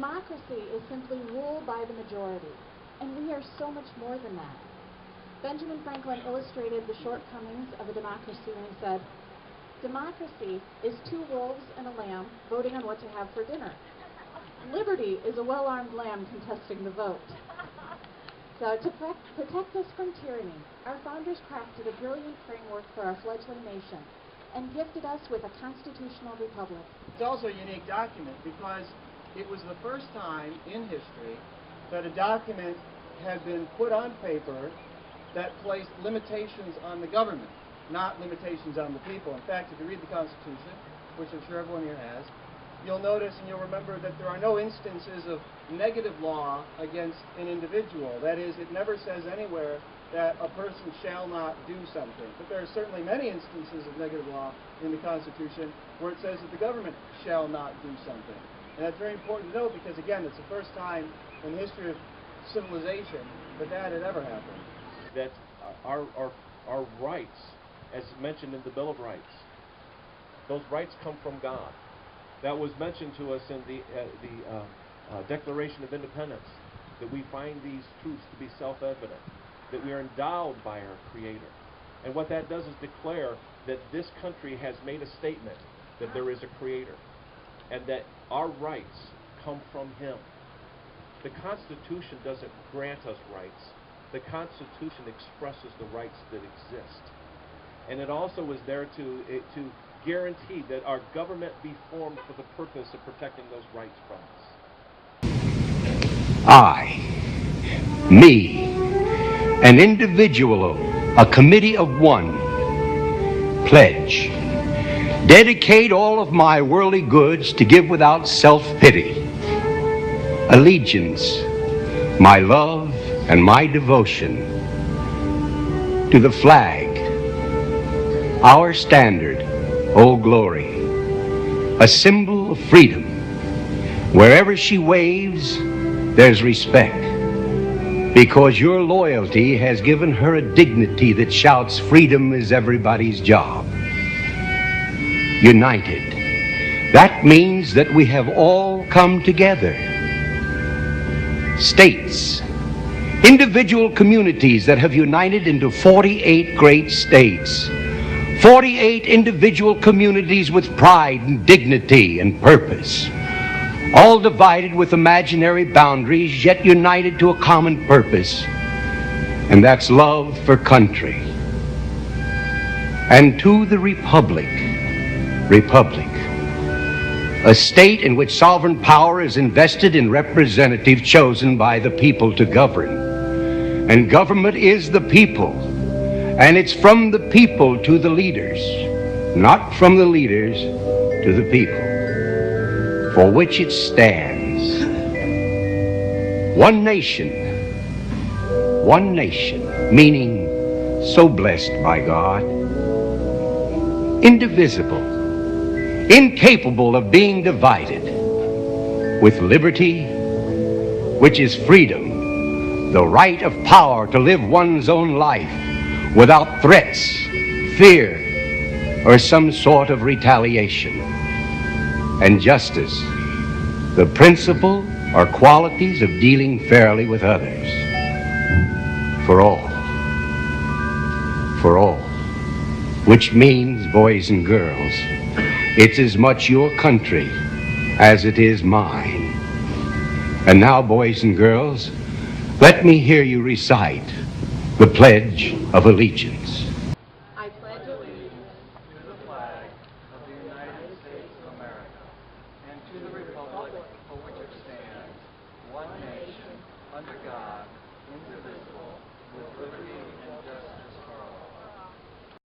Democracy is simply rule by the majority, and we are so much more than that. Benjamin Franklin illustrated the shortcomings of a democracy when he said, "Democracy is two wolves and a lamb voting on what to have for dinner. Liberty is a well-armed lamb contesting the vote." So to protect us from tyranny, our founders crafted a brilliant framework for our fledgling nation and gifted us with a constitutional republic. It's also a unique document because it was the first time in history that a document had been put on paper that placed limitations on the government, not limitations on the people. In fact, if you read the Constitution, which I'm sure everyone here has, you'll notice and you'll remember that there are no instances of negative law against an individual. That is, it never says anywhere that a person shall not do something. But there are certainly many instances of negative law in the Constitution where it says that the government shall not do something. And that's very important to note because, again, it's the first time in the history of civilization that that had ever happened. That our rights, as mentioned in the Bill of Rights, those rights come from God. That was mentioned to us in the Declaration of Independence, that we find these truths to be self-evident, that we are endowed by our Creator. And what that does is declare that this country has made a statement that there is a Creator, and that our rights come from Him. The Constitution doesn't grant us rights. The Constitution expresses the rights that exist. And it also is there to guarantee that our government be formed for the purpose of protecting those rights from us. I, me, an individual, a committee of one, pledge, dedicate all of my worldly goods to give without self-pity, allegiance, my love and my devotion to the flag, our standard, Old Glory, a symbol of freedom. Wherever she waves, there's respect, because your loyalty has given her a dignity that shouts freedom is everybody's job. United. That means that we have all come together. States, individual communities that have united into 48 great states. 48 individual communities with pride and dignity and purpose, all divided with imaginary boundaries, yet united to a common purpose, and that's love for country. And to the republic, a state in which sovereign power is invested in representatives chosen by the people to govern. And government is the people. And it's from the people to the leaders, not from the leaders to the people, for which it stands. One nation, meaning so blessed by God, indivisible, incapable of being divided, with liberty, which is freedom, the right of power to live one's own life, without threats, fear, or some sort of retaliation. And justice, the principle or qualities of dealing fairly with others. For all, which means, boys and girls, it's as much your country as it is mine. And now, boys and girls, let me hear you recite the Pledge of Allegiance. I pledge allegiance To the flag of the United States of America and to the republic for which it stands, one nation, under God, indivisible, with liberty